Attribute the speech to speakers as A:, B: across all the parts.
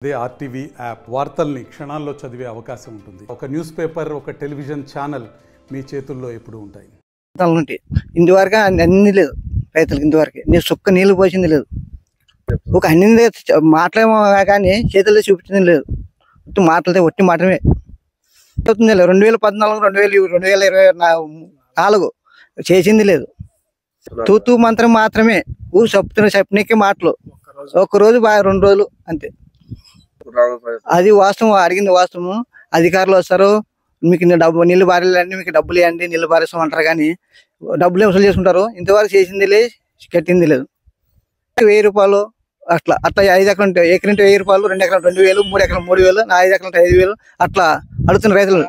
A: అదే RTV app వార్తల్ని క్షణాల్లో చదివే అవకాశం ఉంటుంది. ఒక న్యూస్ పేపర్, ఒక టెలివిజన్ ఛానల్ మీ చేతుల్లో ఎప్పుడు ఉంటాయి.
B: ఇంతవరకు అన్ని లేదు రైతులకు, ఇంతవరకు నేను సుక్క నీళ్లు పోసింది లేదు. ఒక అన్ని మాటలేమో కానీ చేతుల్లో చూపించింది లేదు. మాటలతో ఒట్టి మాటమే అవుతుంది. 2014, 2024 చేసింది లేదు. తూతూ మంత్రం మాత్రమే చెప్పనికే మాటలు. ఒక్కరోజు 2 రోజులు అంతే. అది వాస్తవం, అడిగింది వాస్తవం. అధికారులు వస్తారు, మీకు నీళ్ళు బారేయాలండి, మీకు డబ్బులు ఇవ్వండి, నీళ్ళు బారేస్తాం అంటారు కానీ డబ్బులు వసూలు చేసుకుంటారు. ఇంతవరకు చేసింది లేదు, కట్టింది లేదు. 1000 రూపాయలు అట్లా 5 ఎకరం ఉంటే ఎకరంటే 1000 రూపాయలు, 2 ఎకరం 2000, 3 ఎకరం 3000, 5 ఎకరం 5000 అట్లా అడుగుతున్న రైతులు.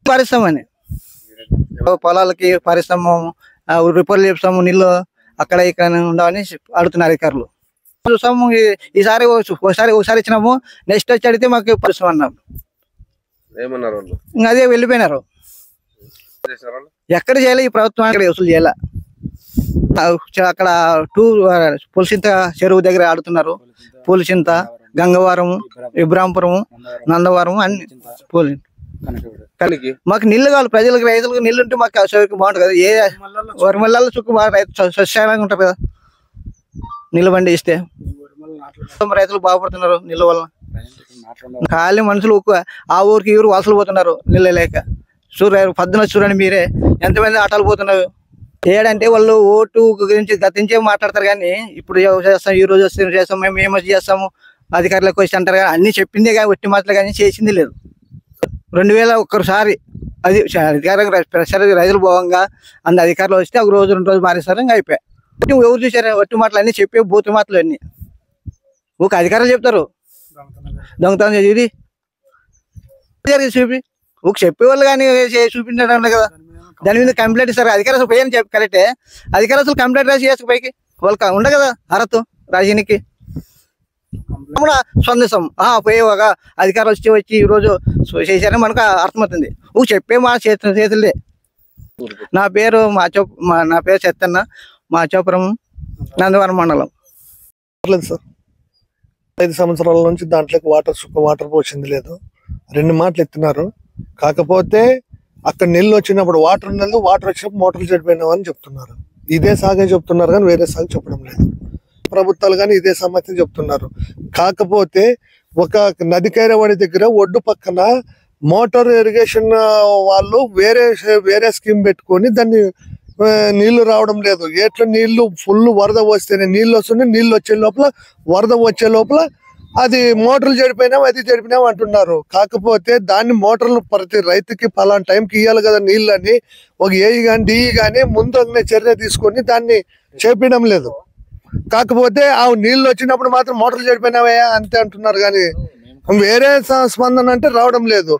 B: పారిస్తామని పొలాలకి పారిస్తాము, రిపేర్లు చేస్తాము, నీళ్ళు అక్కడ ఇక్కడ ఉండవని అడుగుతున్నారు అధికారులు. చూసాము, ఈసారి ఒకసారి ఇచ్చినాము, నెక్స్ట్ వచ్చి అడిగితే మాకు పరిశ్రమ అన్నాం. అదే వెళ్ళిపోయినారు. ఎక్కడ చేయాలి ఈ ప్రభుత్వం, అక్కడ వసూలు చేయాల. అక్కడ పులిసింత చెరువు దగ్గర ఆడుతున్నారు. పులిసింత, గంగవరం, ఇబ్రాంపురం, నందవరం అన్ని పోలి. మాకు నీళ్లు కావాలి, ప్రజలకు రైతులకు నీళ్లు ఉంటే మాకు సౌకర్యం బాగుంటుంది కదా. ఏ వరిమల్లాలో చుట్టూ బాగా రైతు స్వచ్ఛంగా ఉంటుంది కదా నీళ్ళు బండి ఇస్తే. రైతులు బాగుపడుతున్నారు నీళ్ళ వల్ల. ఖాళీ మనుషులు ఆ ఊరికి ఊరు వలసలు పోతున్నారు నీళ్ళు లేక. పొద్దున చూడండి మీరే ఎంతమంది ఆటలు పోతున్నారు. చేయడంటే వాళ్ళు ఓటు గురించి గతించే మాట్లాడతారు కానీ ఇప్పుడు చేస్తాం, ఈ రోజు వస్తే చేస్తాం, మేము ఏమో చేస్తాము, అధికారులకు వచ్చి అంటారు కానీ అన్ని చెప్పిందే కానీ ఒట్టి మాటలు కానీ చేసింది లేదు. 2000 ఒక్కసారి అది అధికారులకు రైతులు పోవంగా అందు అధికారులు వస్తే ఒక రోజు 2 రోజులు మారేస్తారు, ఇంకా అయిపోయాయి. ఎవరు చూసారు ఒట్టి మాటలు అన్నీ చెప్పే బూతు మాటలు అన్నీ ఒక అధికారులు చెప్తారు. దొంగతనం చేసి చూపి ఒక చెప్పేవాళ్ళు కానీ చూపించడం కదా. దాని మీద కంప్లైంట్ ఇస్తారు. అధికారులు పోయని చెప్పి కరెక్టే, అధికారులు కంప్లైంట్ రాసి చేసు పైకి వాళ్ళకి ఉండ కదా అర్హత రాజీనికి స్పందిస్తాం. పోయేవాగా అధికారులు వచ్చి ఈ రోజు చేశారని మనకు అర్థమవుతుంది. చెప్పే మా చేతులే. నా పేరు చెత్తన్న, మాచోపురం, నందవరం మండలం.
C: సార్ 5 సంవత్సరాల నుంచి దాంట్లోకి వాటర్ పోసింది లేదు. 2 మాటలు ఎత్తున్నారు. కాకపోతే అక్కడ నీళ్ళు వచ్చినప్పుడు వాటర్ ఉన్నది, వాటర్ వచ్చినప్పుడు మోటార్లు చెడిపోయినావు అని చెప్తున్నారు. ఇదే సాగే చెప్తున్నారు కానీ వేరే సాగు చెప్పడం లేదు. ప్రభుత్వాలు కానీ ఇదే సమస్య చెప్తున్నారు. కాకపోతే ఒక నదికైరవాడి దగ్గర ఒడ్డు పక్కన మోటార్ ఇరిగేషన్ వాళ్ళు వేరే స్కీమ్ పెట్టుకొని దాన్ని నీళ్లు రావడం లేదు. ఎట్లా నీళ్లు ఫుల్ వరద వస్తేనే నీళ్ళు వస్తున్నాయి, నీళ్ళు వచ్చే లోపల వరద వచ్చే లోపల అది మోటార్లు చెడిపోయినావు, అది చెడిపోయినావు అంటున్నారు. కాకపోతే దాన్ని మోటార్లు ప్రతి రైతుకి పలానా టైంకి ఇవ్వాలి కదా నీళ్ళని ఒక ఏఈ కానీ డిఈ కానీ ముందు చర్య తీసుకొని దాన్ని చేపించడం లేదు. కాకపోతే ఆ నీళ్ళు వచ్చినప్పుడు మాత్రం మోటార్లు చెడిపోయినావే అంతే అంటున్నారు కానీ వేరే స్పందన అంటే రావడం లేదు.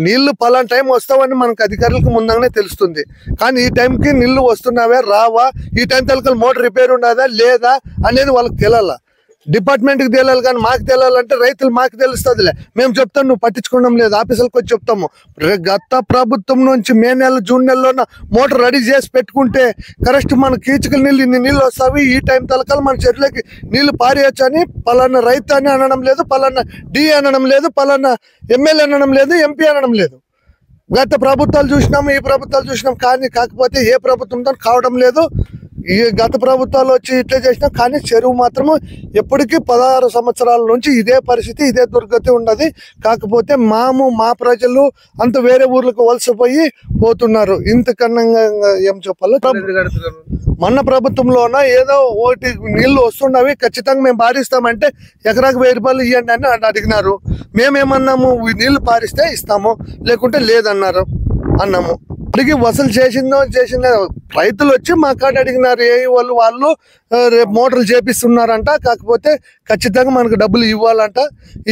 C: నీళ్లు పలానా టైం వస్తావని మనకు అధికారులకు ముందుగానే తెలుస్తుంది. కానీ ఈ టైంకి నీళ్లు వస్తున్నావే రావా, ఈ టైం తలకలు మోటార్ రిపేర్ ఉన్నదా లేదా అనేది వాళ్ళకి తెలియాల. డిపార్ట్మెంట్కి తెలియాలి కానీ మాకు తెలియాలంటే రైతులు మాకు తెలుస్తుందిలే, మేము చెప్తాం, నువ్వు పట్టించుకోవడం లేదు. ఆఫీసులకు వచ్చి చెప్తాము. గత ప్రభుత్వం నుంచి మే నెల జూన్ నెలలో మోటార్ రెడీ చేసి పెట్టుకుంటే కరెక్ట్ మన కీచుకల నీళ్ళు ఇన్ని నీళ్ళు వస్తాయి, ఈ టైం తలకాలు మన చెట్లకి నీళ్లు పారేయచ్చు అని పలానా రైతు అని అనడం లేదు, పలానా డిఏ అనడం లేదు, పలానా ఎమ్మెల్యే అనడం లేదు, ఎంపీ అనడం లేదు. గత ప్రభుత్వాలు చూసినాము, ఈ ప్రభుత్వాలు చూసినాం కానీ కాకపోతే ఏ ప్రభుత్వంతో కావడం లేదు. ఈ గత ప్రభుత్వాలు వచ్చి ఇట్లా చేసినాం కానీ చెరువు మాత్రము ఎప్పటికీ 16 సంవత్సరాల నుంచి ఇదే పరిస్థితి, ఇదే దుర్గతి ఉన్నది. కాకపోతే మా ప్రజలు అంత వేరే ఊర్లకు వలసపోయి పోతున్నారు. ఇంతకన్నా ఏం చెప్పాలో. మన ప్రభుత్వంలోన ఏదో ఒకటి నీళ్లు వస్తున్నవి ఖచ్చితంగా మేము పారిస్తామంటే ఎకరాకు 1000 రూపాయలు ఇవ్వండి అని అడిగినారు. మేమేమన్నాము, నీళ్లు పారిస్తే ఇస్తాము, లేకుంటే లేదన్నారు అన్నాము. అడిగి వసూలు చేసిందో రైతులు వచ్చి మా కాడ అడిగినారు. వాళ్ళు రేపు మోటార్లు చేపిస్తున్నారంట, కాకపోతే ఖచ్చితంగా మనకు డబ్బులు ఇవ్వాలంట,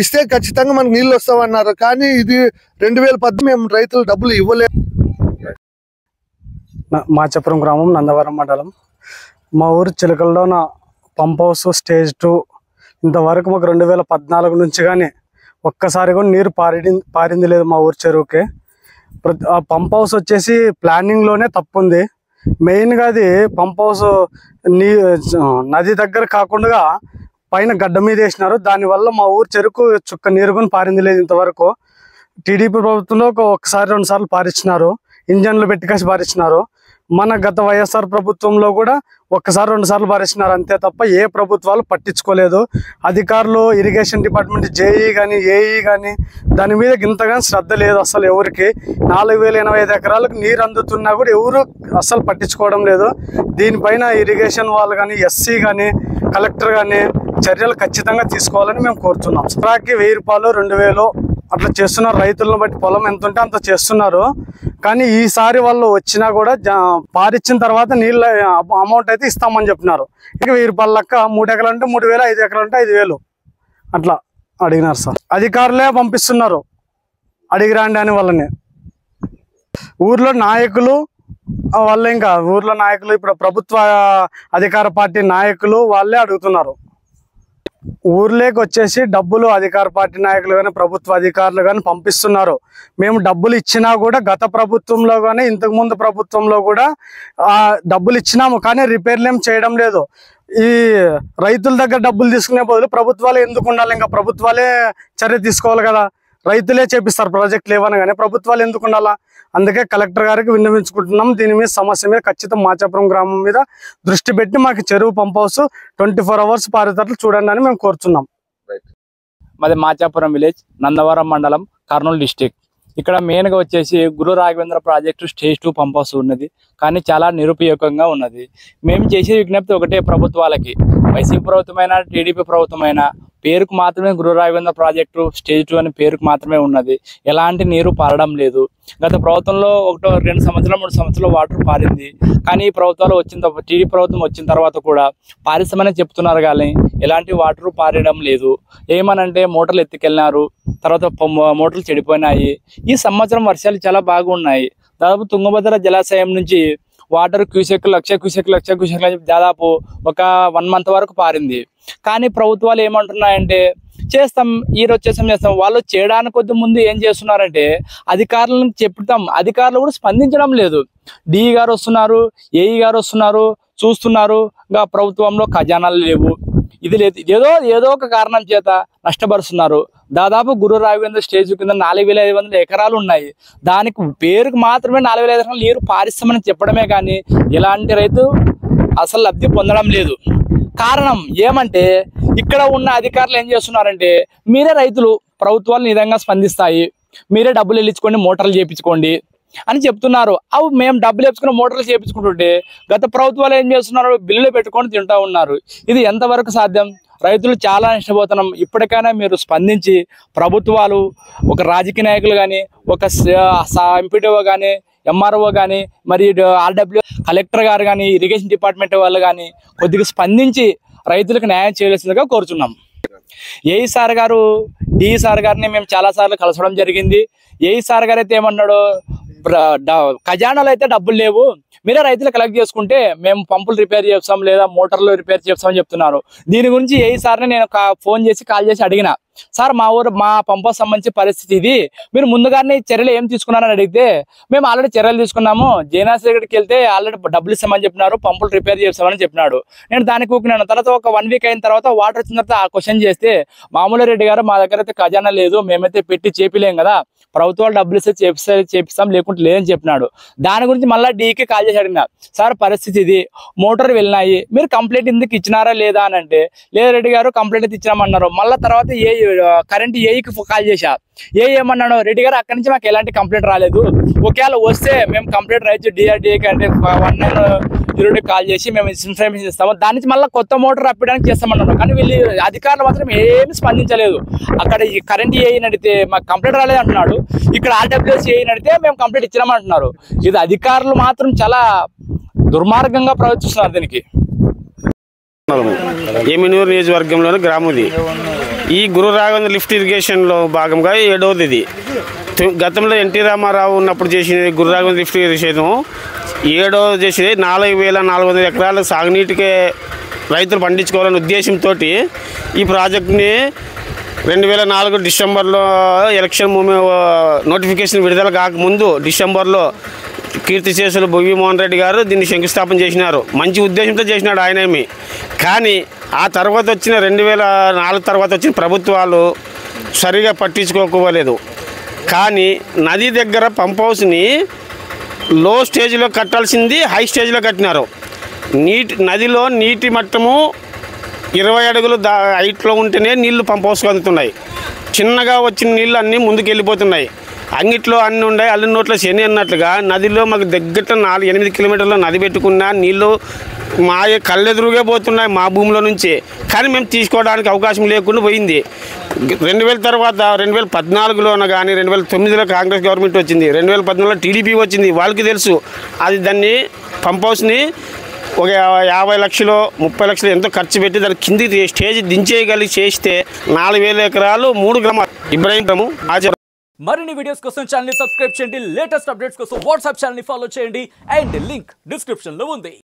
C: ఇస్తే ఖచ్చితంగా మనకు నీళ్ళు వస్తామన్నారు. కానీ ఇది 2010 మేము రైతులు డబ్బులు ఇవ్వలేదు.
D: మాచపురం గ్రామం, నందవరం మండలం. మా ఊరు చిలకల్లోన పంప్ హౌస్ స్టేజ్ 2 ఇంతవరకు మాకు 2014 నుంచి కానీ ఒక్కసారి కూడా నీరు పారింది లేదు మా ఊరు చెరువుకి. పంప్ హౌస్ వచ్చేసి ప్లానింగ్లోనే తప్పు ఉంది. మెయిన్గా అది పంప్ హౌస్ నది దగ్గర కాకుండా పైన గడ్డ మీద వేసినారు. దానివల్ల మా ఊరు చెరుకు చుక్క నీరు కూడా పారింది లేదు ఇంతవరకు. టీడీపీ ప్రభుత్వంలో ఒకసారి 2 సార్లు పారించినారు, ఇంజన్లు పెట్టి కాసి పారించినారు. మన గత వైఎస్ఆర్ ప్రభుత్వంలో కూడా 1 సారి 2 సార్లు పారించినారు, అంతే తప్ప ఏ ప్రభుత్వాలు పట్టించుకోలేదు. అధికారులు ఇరిగేషన్ డిపార్ట్మెంట్ జేఈ కానీ ఏఈ కానీ దాని మీద ఇంతగానో శ్రద్ధ లేదు అసలు ఎవరికి. 4085 ఎకరాలకు నీరు అందుతున్నా కూడా ఎవరు అసలు పట్టించుకోవడం లేదు. దీనిపైన ఇరిగేషన్ వాళ్ళు కానీ ఎస్సీ కానీ కలెక్టర్ కానీ చర్యలు ఖచ్చితంగా తీసుకోవాలని మేము కోరుతున్నాం. ఎకరాకి 1000 రూపాయలు 2000 అట్లా చేస్తున్నారు. రైతులను బట్టి పొలం ఎంత ఉంటే అంత చేస్తున్నారు. కానీ ఈసారి వాళ్ళు వచ్చినా కూడా పారిచ్చిన తర్వాత నీళ్ళ అమౌంట్ అయితే ఇస్తామని చెప్పినారు. ఇక 1000 రూపాయల లెక్క 3 ఎకరాలు అంటే 3000, 5 ఎకరాలు అంటే 5000 అట్లా అడిగినారు సార్. అధికారులే పంపిస్తున్నారు అడిగి రాండి అని వాళ్ళని. ఊర్లో నాయకులు వాళ్ళే, ఇంకా ఊర్లో నాయకులు ఇప్పుడు ప్రభుత్వ అధికార పార్టీ నాయకులు వాళ్ళే అడుగుతున్నారు. ఊర్లోకి వచ్చేసి డబ్బులు అధికార పార్టీ నాయకులు కానీ ప్రభుత్వ అధికారులు కానీ పంపిస్తున్నారు. మేము డబ్బులు ఇచ్చినా కూడా గత ప్రభుత్వంలో కానీ ఇంతకుముందు ప్రభుత్వంలో కూడా డబ్బులు ఇచ్చినాము, కానీ రిపేర్లు ఏం చేయడం లేదు. ఈ రైతుల దగ్గర డబ్బులు తీసుకునే బదులు ప్రభుత్వాలే ఎందుకు ఉండాలి? ఇంకా ప్రభుత్వాలే చర్య తీసుకోవాలి కదా. రైతులే చేపిస్తారు ప్రాజెక్టులు ఏమన్నా కానీ, ప్రభుత్వాలు ఎందుకు ఉండాలా? అందుకే కలెక్టర్ గారికి విన్నవించుకుంటున్నాం. దీని మీద సమస్య మీద ఖచ్చితంగా మాచాపురం గ్రామం మీద దృష్టి పెట్టి మాకు చెరువు పంప్ హౌస్ 24 అవర్స్ పారేటట్లు చూడండి అని మేము కోరుతున్నాం.
E: మాది మాచాపురం విలేజ్, నందవరం మండలం, కర్నూలు డిస్టిక్. ఇక్కడ మెయిన్గా వచ్చేసి Guru Raghavendra project stage 2 pump house ఉన్నది, కానీ చాలా నిరుపయోగంగా ఉన్నది. మేము చేసే విజ్ఞప్తి ఒకటే ప్రభుత్వాలకి, వైసీపీ ప్రభుత్వమైనా టీడీపీ ప్రభుత్వమైనా పేరుకు మాత్రమే గురు రాఘవేంద్ర ప్రాజెక్టు స్టేజ్ 2 అని పేరుకు మాత్రమే ఉన్నది. ఎలాంటి నీరు పారడం లేదు. గత ప్రభుత్వంలో 2 సంవత్సరాలు 3 సంవత్సరాలు వాటర్ పారింది, కానీ ఈ ప్రభుత్వాలు టీడీపీ ప్రభుత్వం వచ్చిన తర్వాత కూడా పారిస్తామని చెప్తున్నారు, కానీ ఎలాంటి వాటర్ పారడం లేదు. ఏమనంటే మోటార్లు ఎత్తుకెళ్ళినారు, తర్వాత మోటార్లు చెడిపోయినాయి. ఈ సంవత్సరం వర్షాలు చాలా బాగున్నాయి. దాదాపు తుంగభద్ర జలాశయం నుంచి వాటర్ క్యూసెక్ లక్ష క్యూసెక్ దాదాపు ఒక 1 మంత్ వరకు పారింది. కానీ ప్రభుత్వాలు ఏమంటున్నాయంటే చేస్తాం, ఈరోజు చేస్తాం. వాళ్ళు చేయడానికి కొద్ది ముందు ఏం చేస్తున్నారంటే అధికారులను చెప్తాం, అధికారులు కూడా స్పందించడం లేదు. డిఈ గారు వస్తున్నారు, ఏఈ గారు వస్తున్నారు, చూస్తున్నారు. ఇంకా ప్రభుత్వంలో ఖజానాలు లేవు, ఇది లేదు, ఏదో ఒక కారణం చేత నష్టపరుస్తున్నారు. దాదాపు గురు రాఘవేంద్ర స్టేజ్ కింద 4500 ఎకరాలు ఉన్నాయి. దానికి పేరుకు మాత్రమే 4500 ఎకరాలు నీరు పారిస్తామని చెప్పడమే కానీ ఎలాంటి రైతు అసలు లబ్ధి పొందడం లేదు. కారణం ఏమంటే ఇక్కడ ఉన్న అధికారులు ఏం చేస్తున్నారంటే మీరే రైతులు, ప్రభుత్వాలు ఈ విధంగా స్పందిస్తాయి, మీరే డబ్బులు వెళ్ళించుకోండి, మోటార్లు చేయించుకోండి అని చెప్తున్నారు. అవి మేము డబ్బులు వేసుకుని మోటార్లు చేయించుకుంటుంటే గత ప్రభుత్వాలు ఏం చేస్తున్నారు, బిల్లులు పెట్టుకొని తింటూ ఉన్నారు. ఇది ఎంతవరకు సాధ్యం? రైతులు చాలా నష్టపోతున్నాం. ఇప్పటికైనా మీరు స్పందించి ప్రభుత్వాలు, ఒక రాజకీయ నాయకులు కానీ, ఒక ఎంపీడీఓ కానీ, ఎంఆర్ఓ కానీ, మరి ఆర్డబ్ల్యూ కలెక్టర్ గారు కానీ, ఇరిగేషన్ డిపార్ట్మెంట్ వాళ్ళు కానీ కొద్దిగా స్పందించి రైతులకు న్యాయం చేయవలసిందిగా కోరుచున్నాం. ఏఈ సార్ గారు, డిఈ సార్ గారిని మేము చాలాసార్లు కలసడం జరిగింది. ఏఈ సార్ గారు అయితే ఏమన్నాడు, ఖజానాలు అయితే డబ్బులు లేవు, మీరే రైతులు కలెక్ట్ చేసుకుంటే మేము పంపులు రిపేర్ చేస్తాం లేదా మోటార్లు రిపేర్ చేస్తామని చెప్తున్నారు. దీని గురించి ఏఈ సార్ని నేను ఫోన్ చేసి కాల్ చేసి అడిగిన, సార్ మా పంపు సంబంధించి పరిస్థితి ఇది, మీరు ముందుగానే చర్యలు ఏం తీసుకున్నారని అడిగితే మేము ఆల్రెడీ చర్యలు తీసుకున్నాము, జేనాస్ దగ్గరికి వెళ్తే ఆల్రెడీ డబ్బులు ఇస్తామని చెప్పినారు, పంపులు రిపేర్ చేస్తామని చెప్పినాడు. నేను దానికి ఊకినాను. తర్వాత ఒక 1 వీక్ అయిన తర్వాత వాటర్ వచ్చిన తర్వాత ఆ క్వశ్చన్ చేస్తే మామూలు రెడ్డి గారు మా దగ్గర అయితే ఖజానా లేదు, మేమైతే పెట్టి చేపిలేం కదా, ప్రభుత్వాలు డబ్బులు ఇస్తే చేపిస్తాం లేకుంటే లేదని చెప్పినాడు. దాని గురించి మళ్ళీ డీకి కాల్ చేసి అడిగిన, సార్ పరిస్థితి ఇది, మోటార్ వెళ్ళినాయి, మీరు కంప్లైంట్ ఎందుకు ఇచ్చినారా లేదా అని అంటే లేదు రెడ్డి గారు కంప్లైంట్ ఇచ్చినామన్నారు. మళ్ళీ తర్వాత కరెంట్ ఏఈకి కాల్ చేశా, ఏమన్నాడు, రెడ్డి గారు అక్కడి నుంచి మాకు ఎలాంటి కంప్లైంట్ రాలేదు, ఒకవేళ వస్తే మేము కంప్లైంట్ రైతు డిఆర్డీఏకి అంటే 1902 కాల్ చేసి మేము ఇన్ఫర్మేషన్ ఇస్తాము, దాని నుంచి మళ్ళీ కొత్త మోటార్ అప్పడానికి చేస్తామన్నాడు. కానీ వీళ్ళు అధికారులు మాత్రం ఏమీ స్పందించలేదు. అక్కడ ఈ కరెంట్ ఏఈ నడితే మాకు కంప్లైంట్ రాలేదు అంటున్నాడు, ఇక్కడ ఆర్డబ్ల్యూఎస్ ఏఈ నడితే మేము కంప్లైంట్ ఇచ్చినామంటున్నారు. ఇది అధికారులు మాత్రం చాలా దుర్మార్గంగా ప్రవర్తిస్తున్నారు. దీనికి
F: ఎమినూరు నియోజకవర్గంలోని గ్రామది. ఈ గురు రాఘవేంద్ర లిఫ్ట్ ఇరిగేషన్లో భాగంగా 7వది ఇది. గతంలో ఎన్టీ రామారావు ఉన్నప్పుడు చేసిన గురు రాఘవేంద్ర లిఫ్ట్ ఇరిగేషన్ 7వది చేసేది. 4400 ఎకరాల సాగునీటికే రైతులు పండించుకోవాలనే ఉద్దేశంతో ఈ ప్రాజెక్టుని 2004 డిసెంబర్లో ఎలక్షన్ నోటిఫికేషన్ విడుదల కాకముందు డిసెంబర్లో కీర్తిశేషులు భువి మోహన్ రెడ్డి గారు దీన్ని శంకుస్థాపన చేసినారు. మంచి ఉద్దేశంతో చేసినాడు ఆయనేమి. కానీ ఆ తర్వాత వచ్చిన 2004 తర్వాత వచ్చిన ప్రభుత్వాలు సరిగా పట్టించుకోకపోలేదు. కానీ నది దగ్గర పంప్ హౌస్ని లో స్టేజ్లో కట్టాల్సింది హై స్టేజ్లో కట్టినారు. నదిలో నీటి మట్టము 20 అడుగులు హైట్లో ఉంటేనే నీళ్లు పంప్ హౌస్కి అందుతున్నాయి. చిన్నగా వచ్చిన నీళ్ళు అన్నీ ముందుకు వెళ్ళిపోతున్నాయి. అంగిట్లో అన్నీ ఉన్నాయి, అల్లి నోట్లో శని అన్నట్లుగా నదిలో మాకు దగ్గర 4-8 కిలోమీటర్ల నది పెట్టుకున్న నీళ్ళు మా కళ్ళెదురుగా పోతున్నాయి మా భూమిలో నుంచి. కానీ మేము తీసుకోవడానికి అవకాశం లేకుండా పోయింది. 2000 తర్వాత 2014లోన కానీ 2009లో కాంగ్రెస్ గవర్నమెంట్ వచ్చింది, 2014లో టీడీపీ వచ్చింది. వాళ్ళకి తెలుసు అది దాన్ని పంప్ హౌస్ని ఒక 50 లక్షలు 30 లక్షలు ఎంతో ఖర్చు పెట్టి దాన్ని కింది స్టేజ్ దించేయగలిగి చేస్తే 4000 ఎకరాలు 3 గ్రామాలు ఇబ్రాహీం
G: మరిన్ని వీడియోస్ కోసం ఛానల్ ని సబ్స్క్రైబ్ చేయండి. లేటెస్ట్ అప్డేట్స్ కోసం వాట్సాప్ ఛానల్ ని ఫాలో చేయండి. అండ్ లింక్ డిస్క్రిప్షన్ లో ఉంది.